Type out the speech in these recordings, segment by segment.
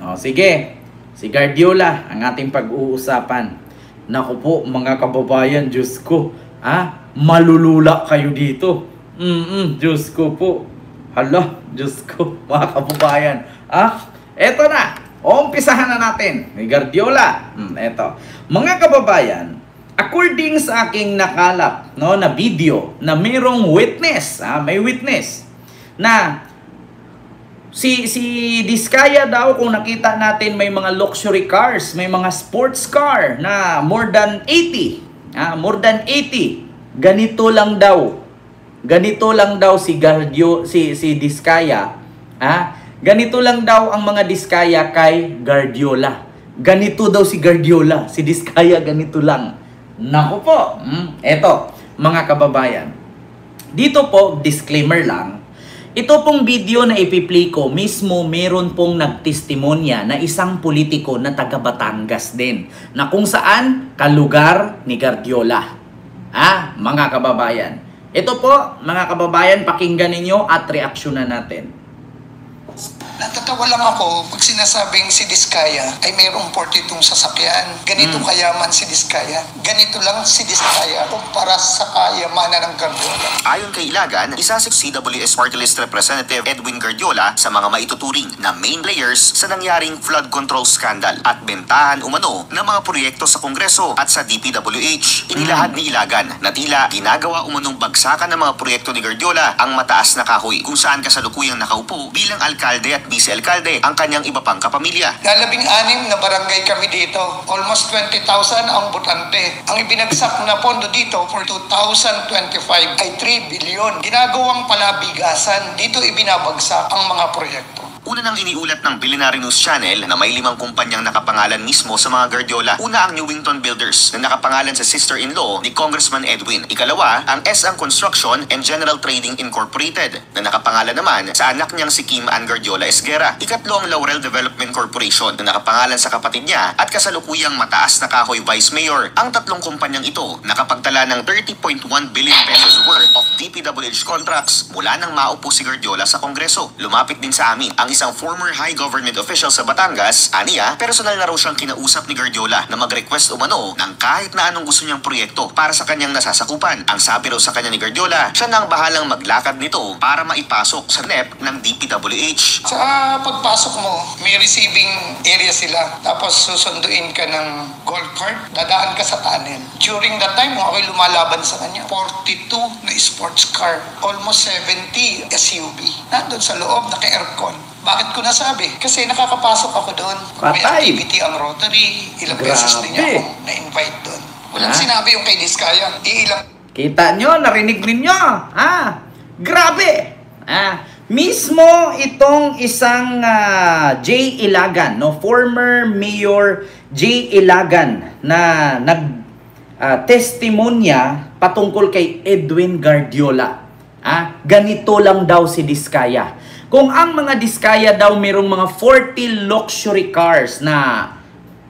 O, sige. Si Guardiola ang ating pag-uusapan. Naku po, mga kababayan, Diyos ko. Malulula kayo dito. Diyos ko po. Hala, Diyos ko, mga kababayan. Eto na. Umpisahan na natin. Ni Guardiola. Eto. Mga kababayan, according sa aking nakalap na video na mayroong witness, may witness na si Diskaya daw, kung nakita natin, may mga luxury cars, may mga sports car na more than 80. More than 80. Ganito lang daw. Ganito lang daw si Diskaya. Ganito lang daw ang mga Diskaya kay Guardiola. Ganito daw si Guardiola, si Diskaya ganito lang. Naku po. Eto, mga kababayan. Dito po, disclaimer lang. Ito pong video na ipi-play ko, mismo meron pong nagtestimonya na isang politiko na taga Batangas din, na kung saan kalugar ni Guardiola. Mga kababayan. Ito po, mga kababayan, pakinggan ninyo at reaksyonan natin. Natatawa lang ako pag sinasabing si Diskaya ay mayroong 42 sasakyan. Ganito kayaman si Diskaya. Ganito lang si Diskaya kumpara sa kayamanan ng Guardiola. Ayon kay Ilagan, isa si CWS Party List Representative Edwin Guardiola sa mga maituturing na main players sa nangyaring flood control scandal at bentahan umano ng mga proyekto sa Kongreso at sa DPWH. Inilahad ni Ilagan na tila ginagawa umanong bagsakan ng mga proyekto ni Guardiola ang mataas na kahoy kung saan kasalukuyang nakaupo bilang alkalde at vice-alkalde ang kanyang iba pang kapamilya. 16 na barangay kami dito. Almost 20,000 ang botante. Ang ibinagsak na pondo dito for 2025 ay 3 billion. Ginagawang palabigasan. Dito ibinabagsak ang mga proyekto. Una nang iniulat ng Billionaire News Channel na may 5 kumpanyang nakapangalan mismo sa mga Guardiola. Una ang Newington Builders na nakapangalan sa sister-in-law ni Congressman Edwin. Ikalawa, ang S.Ang Construction and General Trading Incorporated na nakapangalan naman sa anak niyang si Kim Ann Guardiola Esguera. Ikatlo ang Laurel Development Corporation na nakapangalan sa kapatid niya at kasalukuyang mataas na kahoy Vice Mayor. Ang 3 kumpanyang ito nakapagtala ng 30.1 billion pesos worth of DPWH contracts mula nang maupo si Guardiola sa Kongreso. Lumapit din sa amin ang isang former high government official sa Batangas. Aniya, personal na raw siyang kinausap ni Guardiola na mag-request umano ng kahit na anong gusto niyang proyekto para sa kanyang nasasakupan. Ang sabi raw sa kanya ni Guardiola, siya na ang bahalang maglakad nito para maipasok sa NEP ng DPWH. Sa pagpasok mo, may receiving area sila. Tapos susunduin ka ng golf cart, dadaan ka sa tunnel. During that time, ako'y lumalaban sa kanya. 42 na sports car, almost 70 SUV. Nandun sa loob, naka-aircon. Bakit ko nasabi? Kasi nakakapasok ako doon. May activity ang Rotary. Ilang beses din niya akong na-invite doon. Walang sinabi yung kay Diskaya. Kita nyo, narinig ninyo. Grabe. Mismo itong isang J. Ilagan, former Mayor J. Ilagan na testimonya patungkol kay Edwin Guardiola. Ganito lang daw si Diskaya. Kung ang mga Diskaya daw mayroong mga 40 luxury cars na,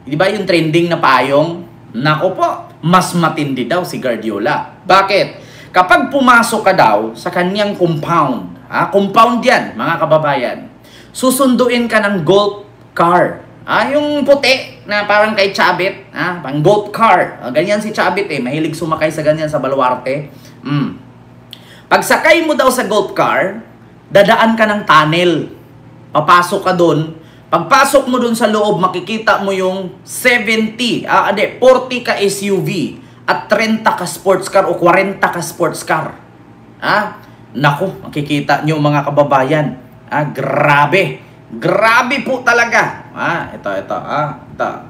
di ba yung trending na payong? Nako po, mas matindi daw si Guardiola. Bakit? Kapag pumasok ka daw sa kanyang compound, compound yan, mga kababayan, susunduin ka ng golf car. Yung puti na parang kay Chabit, pang golf car. Ganyan si Chabit mahilig sumakay sa ganyan sa Baluarte. Pagsakay mo daw sa golf car, dadaan ka ng tunnel. Papasok ka doon. Pagpasok mo doon sa loob, makikita mo yung 40 ka SUV at 30 ka sports car o 40 ka sports car. Naku, makikita nyo mga kababayan. Grabe. Grabe po talaga. Ito.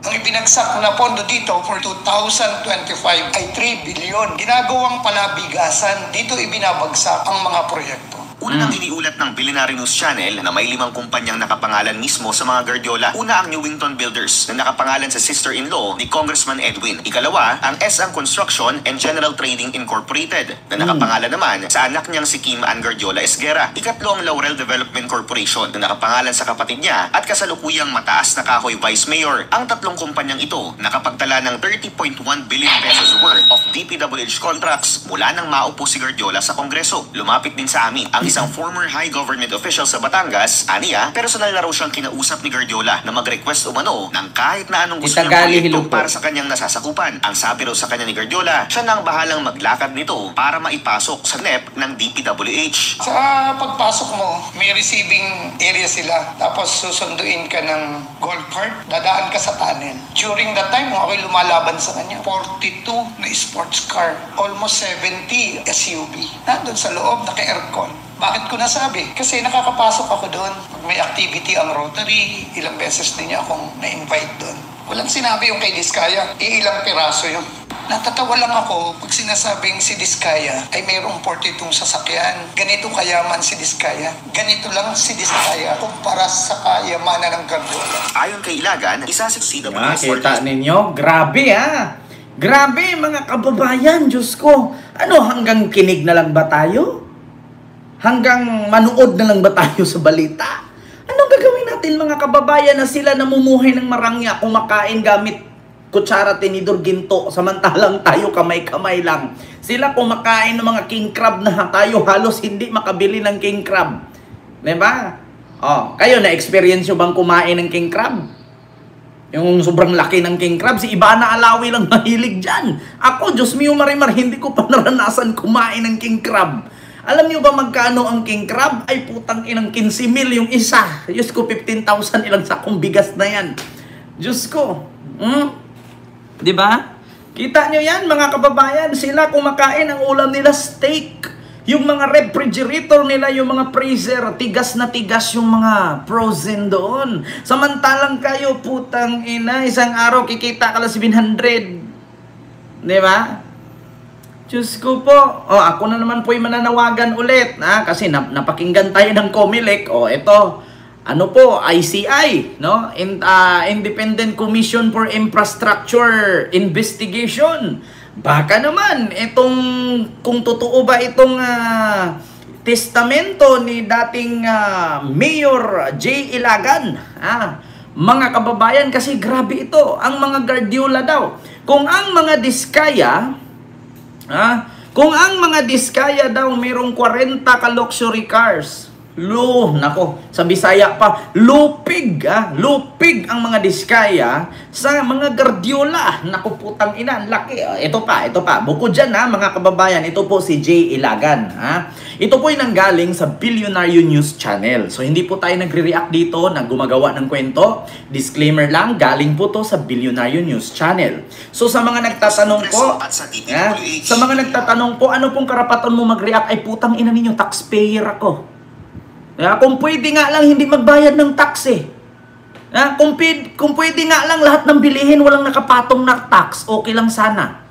Ang ibinagsak na pondo dito for 2025 ay 3 billion. Ginagawang palabigasan. Dito ibinabagsak ang mga proyekto. Una nang iniulat ng Billionaire News Channel na may 5 kumpanyang nakapangalan mismo sa mga Guardiola. Una ang Newington Builders na nakapangalan sa sister-in-law ni Congressman Edwin. Ikalawa, ang S.Ang Construction and General Trading Incorporated na nakapangalan naman sa anak niyang si Kim Ann Guardiola Esguera. Ikatlo ang Laurel Development Corporation na nakapangalan sa kapatid niya at kasalukuyang mataas na kahoy Vice Mayor. Ang 3 kumpanyang ito nakapagtala ng 30.1 billion pesos worth of DPWH contracts mula nang maupo si Guardiola sa Kongreso. Lumapit din sa amin ang isang former high government official sa Batangas, aniya, personal na raw siyang kinausap ni Guardiola na mag-request umano ng kahit na anong gusto niyang proyekto para sa kanyang nasasakupan. Ang sabi raw sa kanya ni Guardiola, siya na ang bahalang maglakad nito para maipasok sa NEP ng DPWH. Sa pagpasok mo, may receiving area sila. Tapos susunduin ka ng golf cart, dadaan ka sa tunnel. During that time, ako'y lumalaban sa kanya. 42 na sports car, almost 70 SUV. Nandun sa loob, naka-aircon. Bakit ko nasabi? Kasi nakakapasok ako doon. May activity ang Rotary, ilang beses din niya akong na-invite doon. Walang sinabi yung kay Diskaya, ilang piraso yun. Natatawa lang ako pag sinasabing si Diskaya ay mayroong 42 sasakyan. Ganito kayaman si Diskaya. Ganito lang si Diskaya kumpara sa kayamanan ng Guardiola. Ayon kay Ilagan, isa sa CWS Kita ninyo, grabe Grabe mga kababayan, Diyos ko. Ano, hanggang kinig na lang ba tayo? Hanggang manood na lang ba tayo sa balita? Anong gagawin natin mga kababayan na sila namumuhay ng marangya, kumakain gamit kutsara, tinidor, ginto, samantalang tayo kamay-kamay lang. Sila kumakain ng mga king crab na tayo halos hindi makabili ng king crab. Diba? Oh, kayo na-experience nyo bang kumain ng king crab? Yung sobrang laki ng king crab, si Ivana Alawi lang mahilig dyan. Ako, Diyos mio marimar, hindi ko pa naranasan kumain ng king crab. Alam niyo ba magkano ang king crab? Ay putang inang 15,000 yung isa. Diyos ko, 15,000 ilang sakong bigas na yan. Diyos ko. Diba? Kita nyo yan mga kababayan, sila kumakain, ang ulam nila steak. Yung mga refrigerator nila, yung mga freezer, tigas na tigas yung mga frozen doon. Samantalang kayo, putang ina, isang araw kikita ka lang 700. Diba? Diyos ko po. O, ako na naman po'y mananawagan ulit. Kasi napakinggan tayo ng Comelec. O, ito. Ano po, ICI, no? Independent Commission for Infrastructure Investigation. Baka naman, kung totoo ba itong testamento ni dating Mayor J. Ilagan, mga kababayan, kasi grabe ito, ang mga Guardiola daw. Kung ang mga Diskaya, daw mayroong 40 ka luxury cars, nako, sa Bisaya pa, lupig ang mga Diskaya sa mga Guardiola. Naku putang ina, laki. Ito pa, bukod dyan mga kababayan, ito po si J. Ilagan. Ito po yung nanggaling sa Billionaire News Channel. So hindi po tayo nagre-react dito na gumagawa ng kwento. Disclaimer lang, galing po to sa Billionaire News Channel. So sa mga nagtatanong po, ano pong karapatan mo mag-react? Ay putang ina ninyo, taxpayer ako. Kung pwede nga lang hindi magbayad ng tax kung pwede nga lang lahat ng bilihin walang nakapatong na tax, okay lang sana.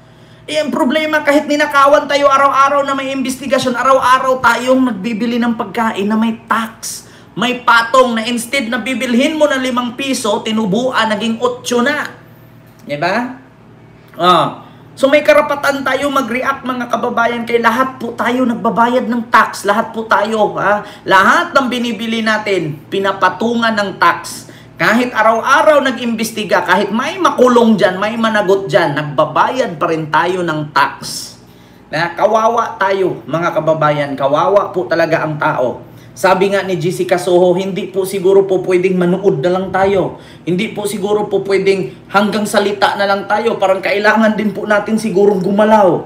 Ang problema, kahit ninakawan tayo araw-araw na may investigasyon, araw-araw tayong nagbibili ng pagkain na may tax, may patong na instead na bibilhin mo ng 5 piso, tinubuan, naging 8 na. Diba? So may karapatan tayo mag-react mga kababayan, kay lahat po tayo nagbabayad ng tax, lahat po tayo, lahat ng binibili natin, pinapatungan ng tax. Kahit araw-araw nag-imbestiga, kahit may makulong dyan, may managot dyan, nagbabayad pa rin tayo ng tax. Kawawa tayo mga kababayan, kawawa po talaga ang tao. Sabi nga ni Jessica Soho, hindi po siguro po pwedeng manood na lang tayo. Hindi po siguro po pwedeng hanggang salita na lang tayo. Parang kailangan din po natin siguro gumalaw.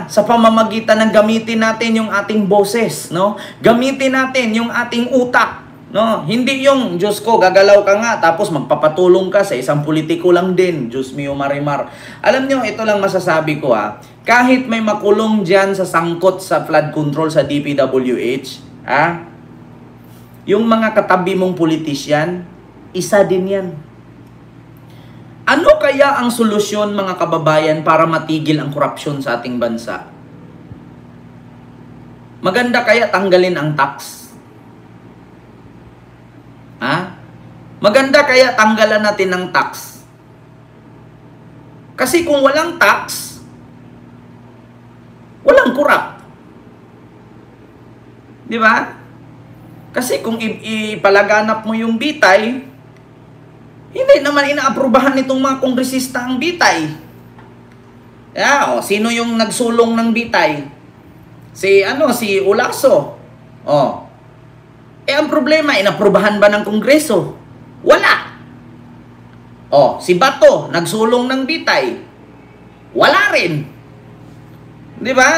Sa pamamagitan ng gamitin natin yung ating boses, no? Gamitin natin yung ating utak, no? Hindi yung, Diyos ko, gagalaw ka nga, tapos magpapatulong ka sa isang politiko lang din. Diyos mio marimar. Alam nyo, ito lang masasabi ko kahit may makulong dyan sa sangkot sa flood control sa DPWH, yung mga katabi mong politisyan, isa din yan. Ano kaya ang solusyon mga kababayan para matigil ang korupsyon sa ating bansa? Maganda kaya tanggalin ang tax? Maganda kaya tanggalan natin ng tax? Kasi kung walang tax, walang korap. Di ba? Kasi kung ipalaganap mo yung bitay, hindi naman inaaprubahan nitong mga kongresista ang bitay. Sino yung nagsulong ng bitay? Si Ulaso. Oh. Ang problema, inaprubahan ba ng Kongreso? Wala. Oh, si Bato, nagsulong ng bitay. Wala rin. Di ba?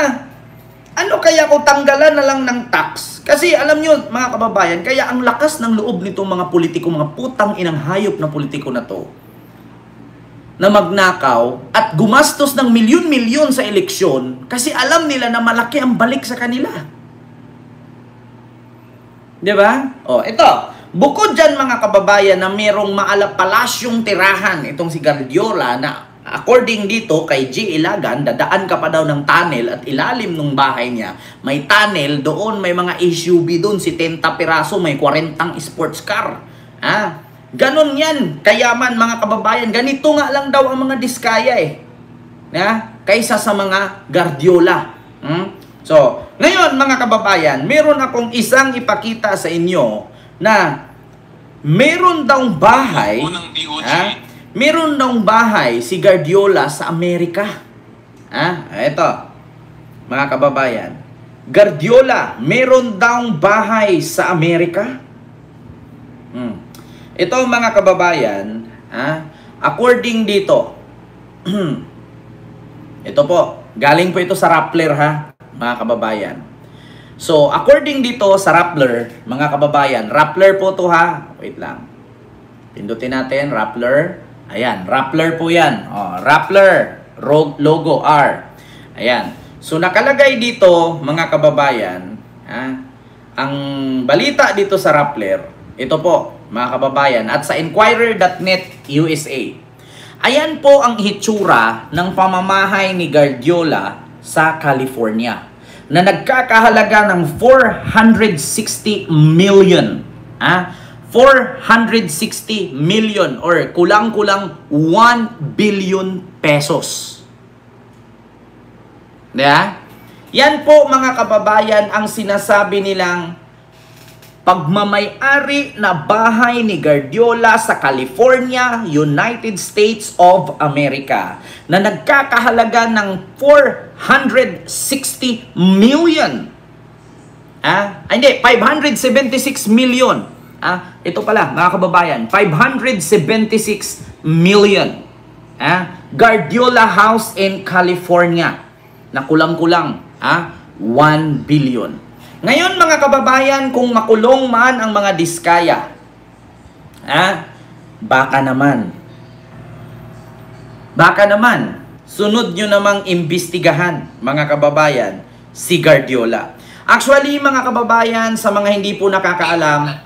Ano kaya kung tanggalan na lang ng tax? Kasi alam nyo, mga kababayan, kaya ang lakas ng loob nitong mga politiko, mga putang inang hayop na politiko na to, na magnakaw at gumastos ng milyon-milyon sa eleksyon kasi alam nila na malaki ang balik sa kanila. Di ba? Oh, ito. Bukod dyan, mga kababayan, na merong maalapalasyong tirahan itong si Guardiola na according dito kay G. Ilagan, dadaan ka pa daw ng tunnel at ilalim ng bahay niya. May tunnel, doon may mga SUV doon, 70 piraso, may 40 sports car. Ganon yan, kayaman mga kababayan. Ganito nga lang daw ang mga diskaya kaysa sa mga Guardiola. So, ngayon mga kababayan, meron akong isang ipakita sa inyo na meron daw bahay, meron daw bahay si Guardiola sa Amerika. Ito, mga kababayan, Guardiola, meron daw bahay sa Amerika. Ito mga kababayan, according dito, ito po, galing po ito sa Rappler mga kababayan. So, according dito sa Rappler, mga kababayan, Rappler po to wait lang. Pindutin natin, Rappler. Ayan, Rappler po yan. Rappler, logo R. Ayan. So, nakalagay dito, mga kababayan, ang balita dito sa Rappler, ito po, mga kababayan, at sa Inquirer.net USA. Ayan po ang hitsura ng pamamahay ni Guardiola sa California na nagkakahalaga ng 460 million. 460 million or kulang-kulang 1 billion pesos. Diba? Yan po mga kababayan ang sinasabi nilang pagmamay-ari na bahay ni Guardiola sa California, United States of America na nagkakahalaga ng 460 million. Hindi, 576 million. Ito pala, mga kababayan, 576 million. Guardiola House in California na kulang-kulang 1 billion. Ngayon mga kababayan, kung makulong man ang mga diskaya, baka naman, sunod nyo namang imbestigahan, mga kababayan, si Guardiola. Actually, mga kababayan, sa mga hindi po nakakaalam,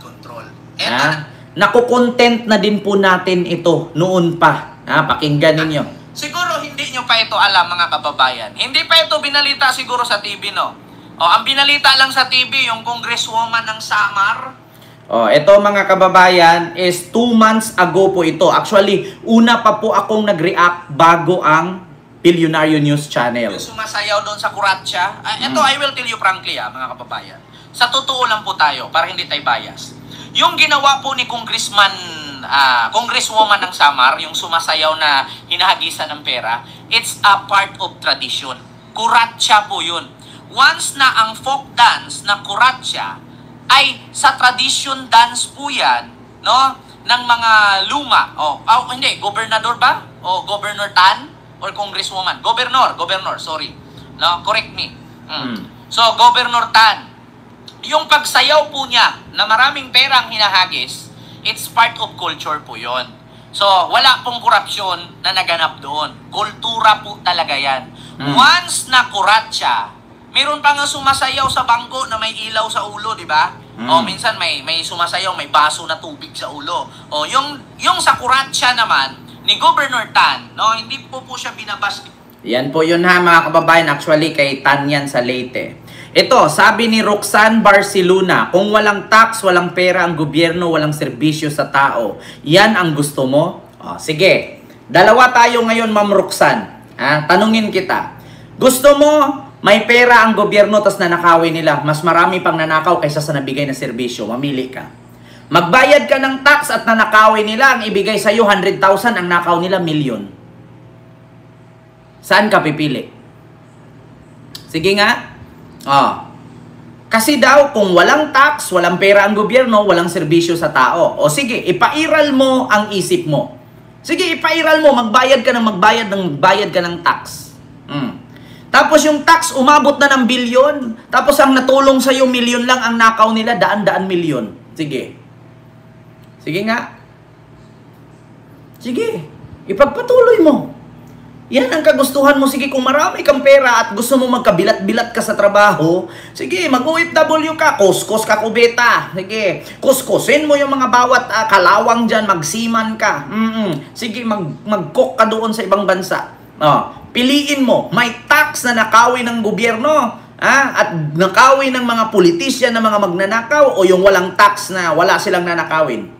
nakukontent na din po natin ito noon pa. Pakinggan ninyo. Siguro hindi nyo pa ito alam, mga kababayan. Hindi pa ito binalita siguro sa TV, no? Ang binalita lang sa TV, yung congresswoman ng Samar. Ito mga kababayan, is 2 months ago po ito. Actually, una pa po akong nag-react bago ang Bilyonaryo News Channel. Yung sumasayaw doon sa Kuratsia. Ito, I will tell you frankly, mga kababayan. Sa totoo lang po tayo, para hindi tayo bias. Yung ginawa po ni congresswoman ng Samar, yung sumasayaw na hinahagisan ng pera, it's a part of tradition. Kuratsia po yun. Once na ang folk dance na Kuratsia ay sa tradition dance po yan, no, ng mga luma. Hindi, gobernador ba? O Governor Tan? Or congresswoman? Governor, sorry. No, correct me. So, Governor Tan, yung pagsayaw po niya na maraming perang hinahagis, it's part of culture po yon. So, wala pong korupsyon na naganap doon. Kultura po talaga yan. Once na Kuratsia, meron pa nga sumasayaw sa bangko na may ilaw sa ulo, di ba? Minsan may sumasayaw, may baso na tubig sa ulo. Yung sa Kuratsia naman, ni Governor Tan, no, hindi po siya binabas. Yan po yun mga kababayan. Actually, kay Tan yan sa Leyte. Ito, sabi ni Roxanne Barcelona, kung walang tax, walang pera ang gobyerno, walang serbisyo sa tao. Yan ang gusto mo? Sige. Dalawa tayo ngayon, Ma'am Roxanne. Tanungin kita. Gusto mo may pera ang gobyerno tas nanakawin nila, mas marami pang nanakaw kaysa sa nabigay na serbisyo, mamili ka. Magbayad ka ng tax at nanakawin nila, ang ibigay sa'yo 100,000, ang nakaw nila milyon. Saan ka pipili? Sige nga. Kasi daw, kung walang tax, walang pera ang gobyerno, walang serbisyo sa tao. O sige, ipairal mo ang isip mo. Sige, ipairal mo, magbayad ka ng tax. Tapos yung tax, umabot na ng bilyon. Tapos ang natulong sa'yo, milyon lang ang nakaw nila, daan-daan milyon. Sige. Sige nga. Sige, ipagpatuloy mo. Yan ang kagustuhan mo. Sige, kung marami kang pera at gusto mo magkabilat-bilat ka sa trabaho, sige, mag-OFW ka, kuskos ka, kubeta. Sige, kuskusin mo yung mga bawat kalawang dyan, magsiman ka. Sige, mag-cook ka doon sa ibang bansa. Piliin mo, may tax na nakawin ng gobyerno, at nakawin ng mga politisyan na mga magnanakaw, o yung walang tax na wala silang nanakawin.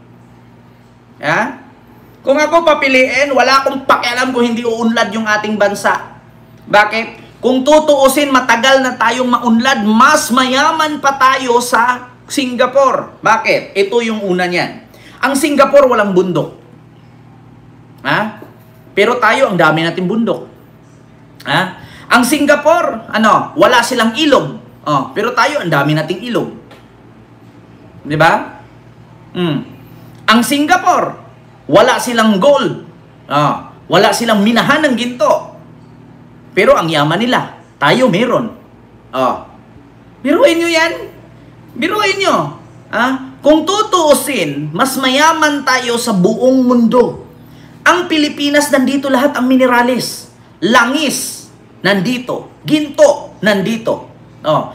Kung ako papiliin, wala akong pakialam kung hindi uunlad yung ating bansa. Bakit? Kung tutuusin, matagal na tayong maunlad, mas mayaman pa tayo sa Singapore. Bakit? Ito yung una niyan. Ang Singapore walang bundok. Pero tayo, ang dami nating bundok. Ang Singapore, wala silang ilog. Pero tayo, ang dami nating ilog. 'Di ba? Ang Singapore, wala silang gold. Wala silang minahan ng ginto. Pero ang yaman nila, tayo meron. Biruin nyo yan. Biruin nyo. Kung tutuusin, mas mayaman tayo sa buong mundo. Ang Pilipinas, nandito lahat ang minerales. Langis, nandito. Ginto, nandito.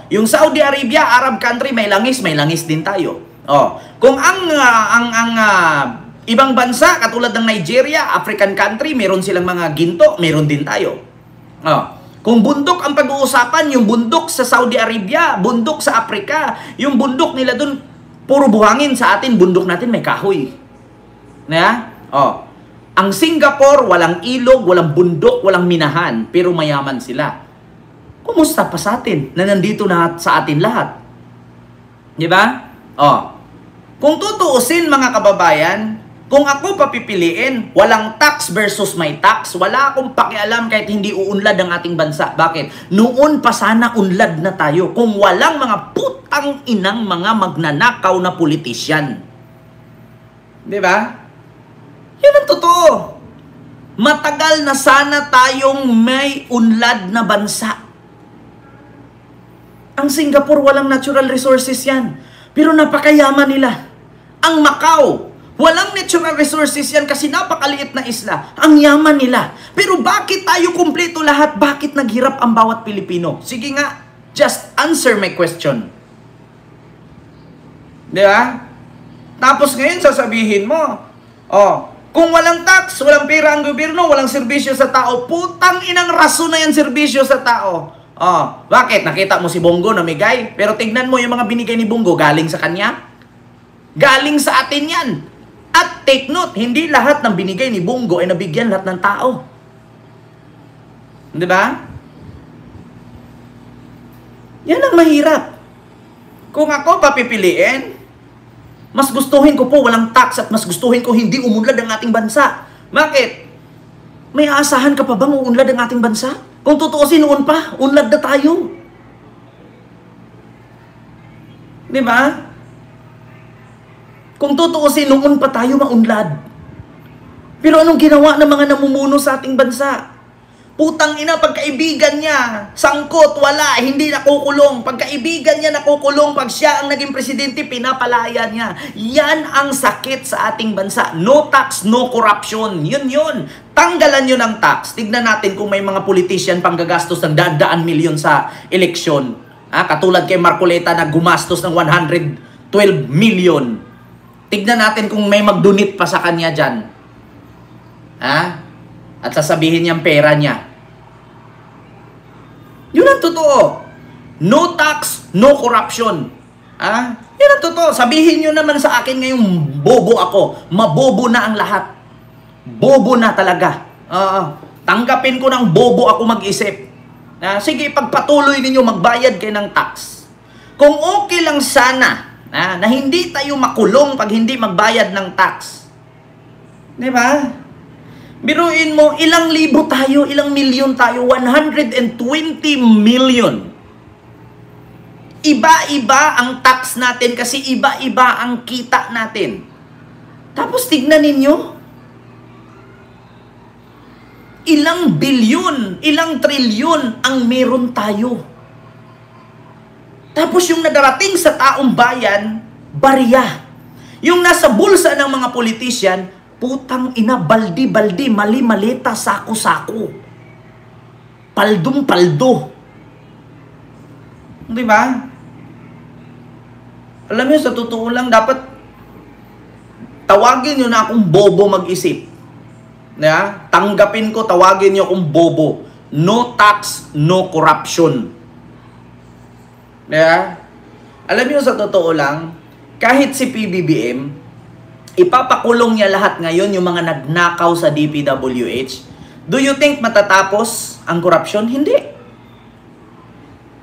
Yung Saudi Arabia, Arab country, may langis din tayo. Kung ang ibang bansa, katulad ng Nigeria, African country, meron silang mga ginto, meron din tayo. Kung bundok ang pag-uusapan, yung bundok sa Saudi Arabia, bundok sa Africa, yung bundok nila dun, puro buhangin. Sa atin, bundok natin may kahoy. Ang Singapore, walang ilog, walang bundok, walang minahan, pero mayaman sila. Kumusta pa sa atin, na nandito na sa atin lahat? Di ba? Kung tutuusin, mga kababayan, kung ako papipiliin, walang tax versus may tax, wala akong pakialam kahit hindi uunlad ang ating bansa. Bakit? Noon pa sana unlad na tayo kung walang mga putang inang mga magnanakaw na politisyan. Di ba? Yan ang totoo. Matagal na sana tayong may unlad na bansa. Ang Singapore, walang natural resources yan. Pero napakayaman nila. Ang Macau, walang natural resources yan kasi napakaliit na isla. Ang yaman nila. Pero bakit tayo kumpleto lahat? Bakit naghirap ang bawat Pilipino? Sige nga, just answer my question. Di ba? Tapos ngayon sasabihin mo, kung walang tax, walang pera ang gobyerno, walang serbisyo sa tao, putang inang rason na yan serbisyo sa tao. Bakit? Nakita mo si Bongo namigay? Pero tignan mo yung mga binigay ni Bongo, galing sa kanya? Galing sa atin yan. At take note, hindi lahat ng binigay ni Bongo ay nabigyan lahat ng tao. Di ba? Yan ang mahirap. Kung ako papipiliin, mas gustuhin ko po walang tax at mas gustuhin ko hindi umunlad ang ating bansa. Bakit? May aasahan ka pa bang uunlad ang ating bansa? Kung tutuusin noon pa, unlad na tayo. Di ba? Kung tutuusin noon pa tayo maunlad. Pero anong ginawa ng mga namumuno sa ating bansa? Putang ina, pagkaibigan niya, sangkot, wala, hindi nakukulong. Pagkaibigan niya nakukulong, pag siya ang naging presidente, pinapalaya niya. Yan ang sakit sa ating bansa. No tax, no corruption. Yun. Tanggalan nyo ng tax. Tignan natin kung may mga politician pang gagastos ng daan milyon sa eleksyon. Katulad kay Marcoleta na gumastos ng 112 million. Tignan natin kung may mag-donate pa sa kanya dyan. At sasabihin niyang pera niya. Yun ang totoo. No tax, no corruption. Yun ang totoo. Sabihin niyo naman sa akin ngayong bobo ako. Mabobo na ang lahat. Bobo na talaga. Tanggapin ko ng bobo ako mag-isip. Sige, pagpatuloy ninyo, magbayad kayo ng tax. Kung okay lang sana na hindi tayo makulong pag hindi magbayad ng tax. Di ba? Biruin mo, ilang libo tayo, ilang milyon tayo, 120 million. Iba-iba ang tax natin kasi iba-iba ang kita natin. Tapos tignan ninyo, ilang bilyon, ilang trilyon ang meron tayo. Tapos yung nadarating sa taong bayan, barya. Yung nasa bulsa ng mga politisyan, putang ina, baldi-baldi, mali-maleta, sako-sako. Paldong-paldo. Di ba? Alam niyo, sa totoo lang, dapat tawagin niyo na akong bobo mag-isip. Yeah? Tanggapin ko, tawagin niyo akong bobo. No tax, no corruption. Yeah? Alam niyo, sa totoo lang, kahit si PBBM, ipapakulong niya lahat ngayon yung mga nagnakaw sa DPWH. Do you think matatapos ang corruption? Hindi.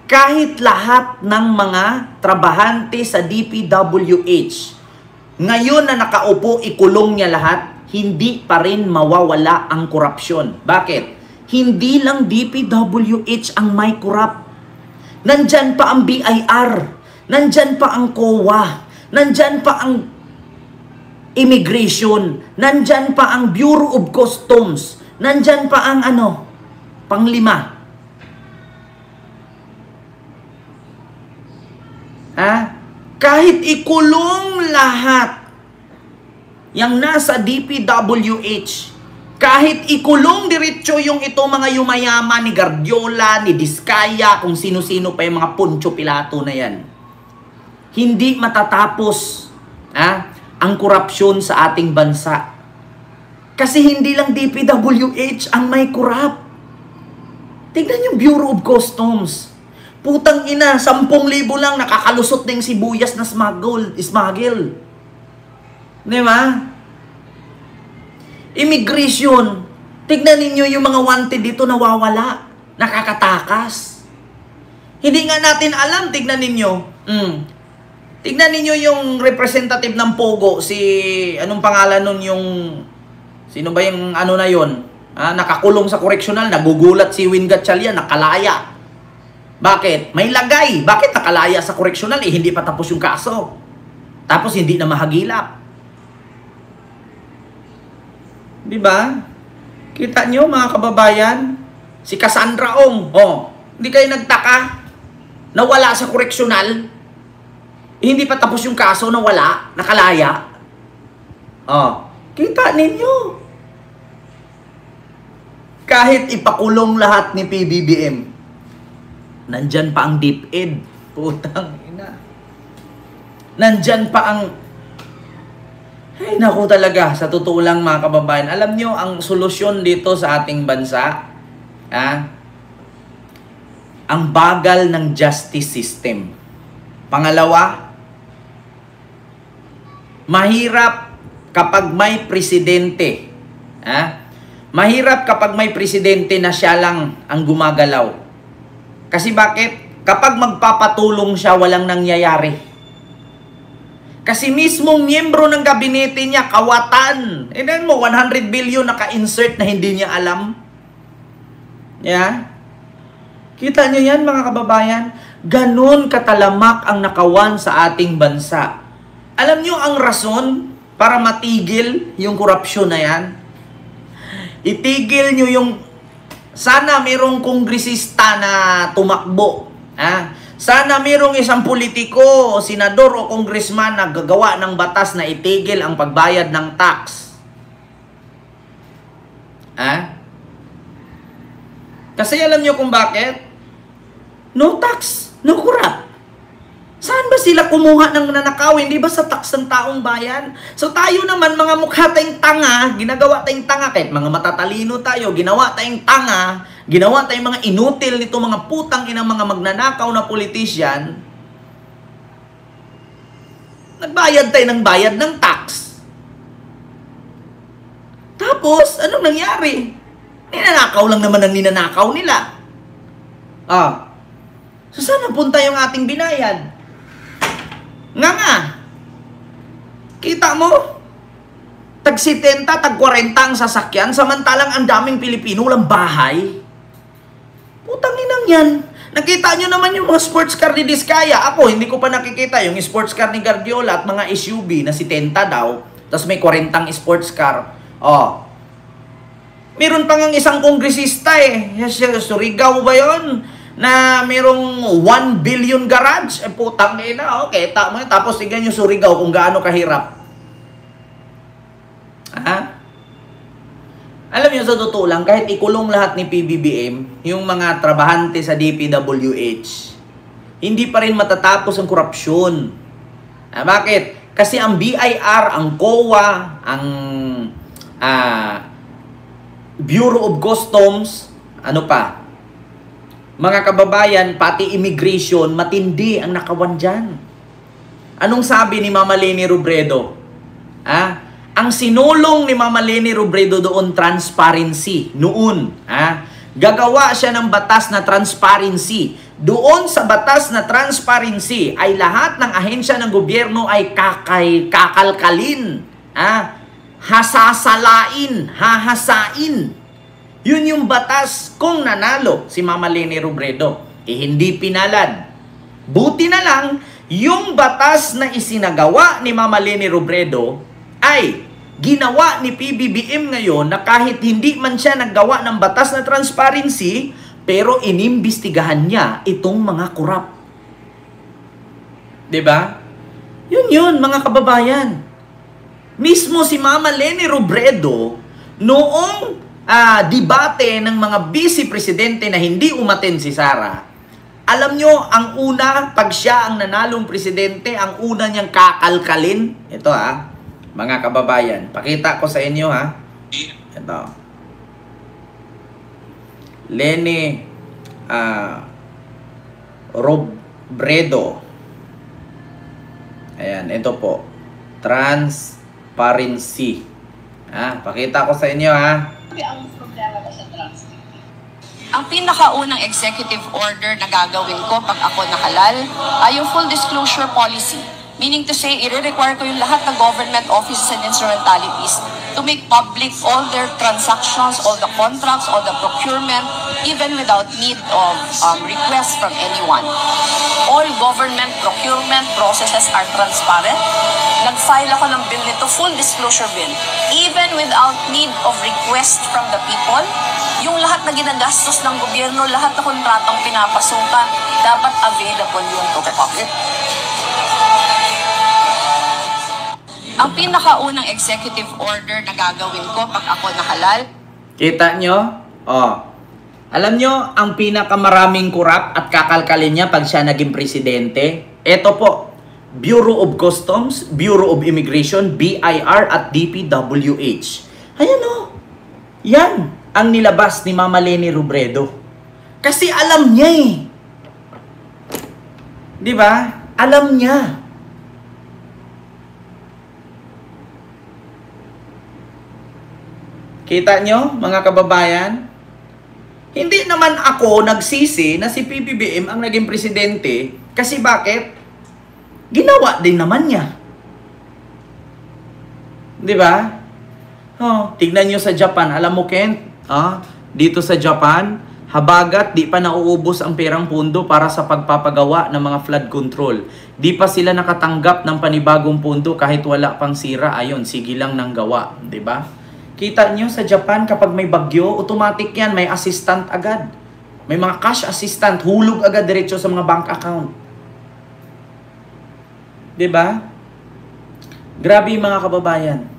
Kahit lahat ng mga trabahante sa DPWH, ngayon na nakaupo, ikulong niya lahat, hindi pa rin mawawala ang korupsyon. Bakit? Hindi lang DPWH ang may corrupt. Nandyan pa ang BIR, nandyan pa ang COA, nandyan pa ang Immigration, nandyan pa ang Bureau of Customs, nandyan pa ang panglima. Kahit ikulong lahat yang nasa DPWH, kahit ikulong diretso yung ito mga yumayaman ni Guardiola, ni Diskaya, kung sino-sino pa yung mga Poncio Pilato na yan, hindi matatapos ang korupsyon sa ating bansa. Kasi hindi lang DPWH ang may corrupt. Tignan yung Bureau of Customs. Putang ina, 10,000 lang nakakalusot na yung sibuyas na smuggle. Di ba? Immigration. Tignan ninyo yung mga wanted dito nawawala. Nakakatakas. Hindi nga natin alam, tignan ninyo. Tignan ninyo yung representative ng Pogo, anong pangalan nun yung, sino ba yung na yon? Nakakulong sa correctional, nagugulat si Win Gatchalian, nakalaya. Bakit? May lagay. Bakit nakalaya sa correctional? Hindi pa tapos yung kaso. Tapos hindi na mahagilap. Diba? Kita nyo mga kababayan? Si Cassandra Ong. Hindi kayo nagtaka? Nawala sa correctional? Hindi pa tapos yung kaso, nawala? Nakalaya? Kita ninyo. Kahit ipakulong lahat ni PBBM, nandyan pa ang DepEd. Putang ina. Nandyan pa ang... Ay, naku talaga. Sa totoo lang mga kababayan. Alam nyo, ang solusyon dito sa ating bansa, ang bagal ng justice system. Pangalawa, mahirap kapag may presidente. Mahirap kapag may presidente na siya lang ang gumagalaw. Kasi bakit? Kapag magpapatulong siya, walang nangyayari. Kasi mismong miyembro ng gabinete niya, kawatan. Tignan mo, 100 billion naka-insert na hindi niya alam. Yeah? Kita niyo yan mga kababayan? Ganon katalamak ang nakawan sa ating bansa. Alam niyo ang rason para matigil yung korupsyon na yan? Itigil niyo yung... Sana mayroong kongresista na tumakbo. Sana mayroong isang politiko, senador o congressman na gagawa ng batas na itigil ang pagbayad ng tax. Kasi alam nyo kung bakit? No tax, no corrupt. Saan ba sila kumuha ng nanakaw? Hindi ba sa tax ng taong bayan? So tayo naman, mga mukha tayong tanga, ginagawa tayong tanga, kahit mga matatalino tayo, ginawa tayong tanga, ginawa tayong mga inutil nito, mga putang inang mga magnanakaw na politisyan, nagbayad tayo ng bayad ng tax. Tapos, anong nangyari? Ninanakaw lang naman ang ninanakaw nila. So saan napunta yung ating binayad? Nga. Kita mo? Tag-70, tag-40 ang sasakyan, samantalang ang daming Pilipino walang bahay. Putang inang yan. Nakita nyo naman yung mga sports car ni Diskaya. Ako, hindi ko pa nakikita yung sports car ni Guardiola at mga SUV na si Tenta daw. Tapos may 40 sports car. Oh. Meron pa ngang isang kongresista eh. Surigao ba yun? Na merong 1 billion garage. Eh putang ina, okay. Tapos tignan yung Surigao kung gaano kahirap. Ha? Alam niyo, sa totoo lang, kahit ikulong lahat ni PBBM, yung mga trabahante sa DPWH, hindi pa rin matatapos ang korupsyon. Bakit? Kasi ang BIR, ang COA, ang Bureau of Customs, ano pa? Mga kababayan, pati immigration, matindi ang nakawan dyan. Anong sabi ni Mama Leni Robredo? Ang sinulong ni Mama Leni Robredo doon, transparency. Noon, gagawa siya ng batas na transparency. Doon sa batas na transparency ay lahat ng ahensya ng gobyerno ay kakalkalin, hasasalain, hahasain. Yun yung batas kung nanalo si Mama Leni Robredo. Hindi pinalad. Buti na lang, yung batas na isinagawa ni Mama Leni Robredo ay ginawa ni PBBM ngayon na kahit hindi man siya naggawa ng batas na transparency, pero inimbestigahan niya itong mga korap. Diba? Yun, mga kababayan. Mismo si Mama Leni Robredo, noong debate ng mga vice-presidente na hindi umaten si Sara, alam nyo, ang una, pag siya ang nanalong presidente, ang una niyang kakalkalin, ito mga kababayan, pakita ko sa inyo ito. Leni Robredo. Ayan, ito po. Transparency. Pakita ko sa inyo Ang problema ba sa transparency? Ang pinakaunang executive order na gagawin ko pag ako nakalal ay yung full disclosure policy. Meaning to say, i-require ko yung lahat ng government offices and instrumentalities to make public all their transactions, all the contracts, all the procurement, even without need of request from anyone. All government procurement processes are transparent. Nag-file ako ng bill nito, full disclosure bill. Even without need of request from the people, yung lahat na ginagastos ng gobyerno, lahat na kontratang pinapasukan, dapat available yun to the public. Ang pinakaunang executive order na gagawin ko pag ako nahalal. Kita nyo? Alam nyo, ang pinakamaraming kurap at kakalkalin niya pag siya naging presidente, ito po, Bureau of Customs, Bureau of Immigration, BIR at DPWH. Ayan yan ang nilabas ni Mama Leni Robredo. Kasi alam niya Di ba? Alam niya. Kita nyo, mga kababayan? Hindi naman ako nagsisi na si PBBM ang naging presidente. Kasi bakit? Ginawa din naman niya. Di ba? Tignan nyo sa Japan. Alam mo, Kent, dito sa Japan, habagat di pa nauubos ang perang pondo para sa pagpapagawa ng mga flood control. Di pa sila nakatanggap ng panibagong pondo kahit wala pang sira. Ayun, sige lang ng gawa. Di ba? Kita nyo sa Japan, kapag may bagyo, automatic yan, may assistant agad. May mga cash assistant, hulog agad diretso sa mga bank account. Diba? Grabe mga kababayan.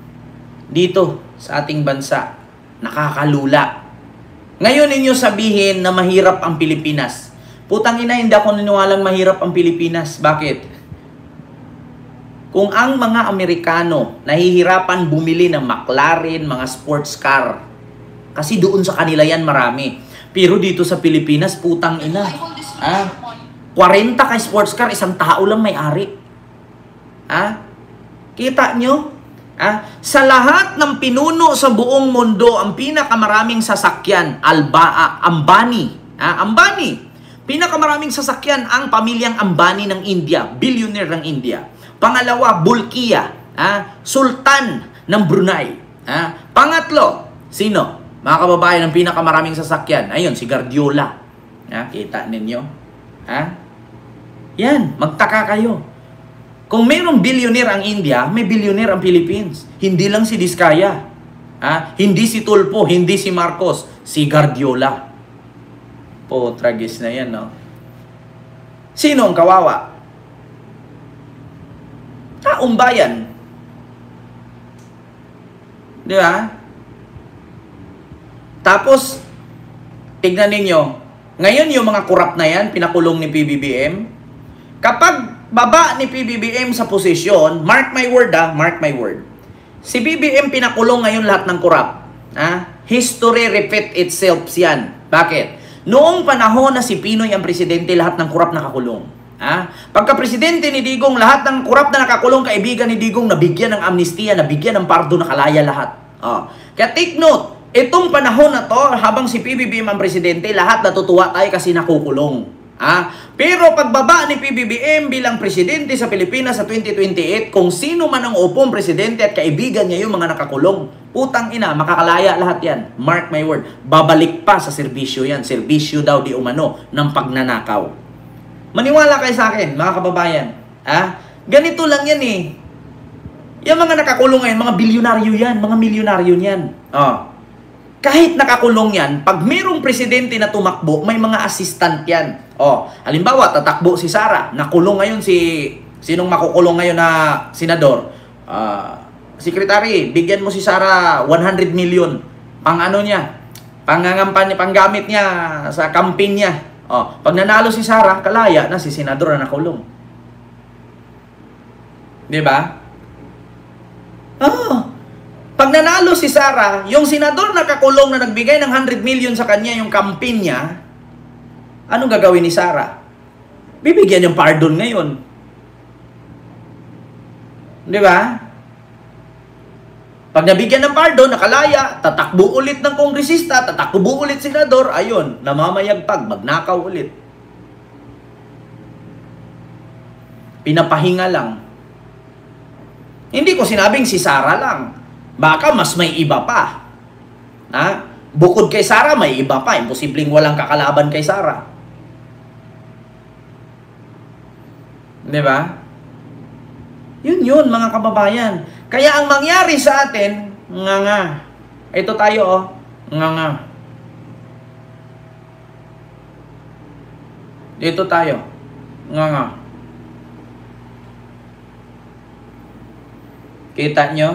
Dito, sa ating bansa, nakakalula. Ngayon ninyo sabihin na mahirap ang Pilipinas. Putang ina, hindi ako niniwalang mahirap ang Pilipinas. Bakit? Kung ang mga Amerikano nahihirapan bumili ng McLaren, mga sports car, kasi doon sa kanila yan marami. Pero dito sa Pilipinas, putang ina. 40 ka sports car, isang tao lang may-ari. Kita nyo? Sa lahat ng pinuno sa buong mundo, ang pinakamaraming sasakyan, Ambani. Ambani. Pinakamaraming sasakyan ang pamilyang Ambani ng India, billionaire ng India. Pangalawa, Bulkiah, Sultan ng Brunei. Pangatlo, sino? Mga kababayan, ang pinakamaraming sasakyan. Ayun, si Guardiola. Kita ninyo? Ha? Yan, magtaka kayo. Kung mayroong billionaire ang India, may billionaire ang Philippines. Hindi lang si Diskaya. Ha? Hindi si Tulfo, hindi si Marcos, si Guardiola. Po, tragis na yan, no? Sino ang kawawa? Taong bayan. Di ba? Tapos, tignan ninyo, ngayon yung mga korap na yan, pinakulong ni PBBM. Kapag baba ni PBBM sa posisyon, mark my word mark my word. Si BBM pinakulong ngayon lahat ng korap. History repeat itself yan. Bakit? Noong panahon na si Pinoy ang presidente, lahat ng korap nakakulong. Pagka presidente ni Digong, lahat ng korap na nakakulong, kaibigan ni Digong, nabigyan ng amnestia, nabigyan ng pardo, nakalaya lahat. Kaya take note, itong panahon na to, habang si PBBM ang presidente, lahat natutuwa tayo kasi nakukulong. Pero pagbaba ni PBBM bilang presidente sa Pilipinas sa 2028, kung sino man ang upong presidente at kaibigan niya yung mga nakakulong, putang ina, makakalaya lahat yan. Mark my word, babalik pa sa serbisyo yan. Serbisyo daw di umano ng pagnanakaw. Maniwala kayo sa akin, mga kababayan. Ganito lang yan eh. Yung mga nakakulong ngayon, mga bilyonaryo yan, mga milyonaryo yan. Kahit nakakulong yan, pag mayroong presidente na tumakbo, may mga assistant yan. Halimbawa, tatakbo si Sara. Nakulong ngayon sinong makukulong ngayon na senador? Secretary, bigyan mo si Sara 100 million. Pang ano niya? Panggamit niya sa campaign niya. Pag nanalo si Sara, kalaya na si senador na nakulong. Di ba? Pag nanalo si Sara, yung senador na kakulong na nagbigay ng 100 million sa kanya, yung campaign niya, anong gagawin ni Sara? Bibigyan yung pardon ngayon. Di ba? Pag nabigyan ng pardon, nakalaya, tatakbo ulit ng kongresista, tatakbo ulit senador, ayun, namamayagpag, magnakaw ulit. Pinapahinga lang. Hindi ko sinabing si Sara lang. Baka mas may iba pa. Bukod kay Sara, may iba pa. Imposibleng walang kakalaban kay Sara. Di ba? Yun, mga kababayan. Kaya ang mangyari sa atin, nga. Ito tayo, nga. Dito tayo, nga. Kita nyo?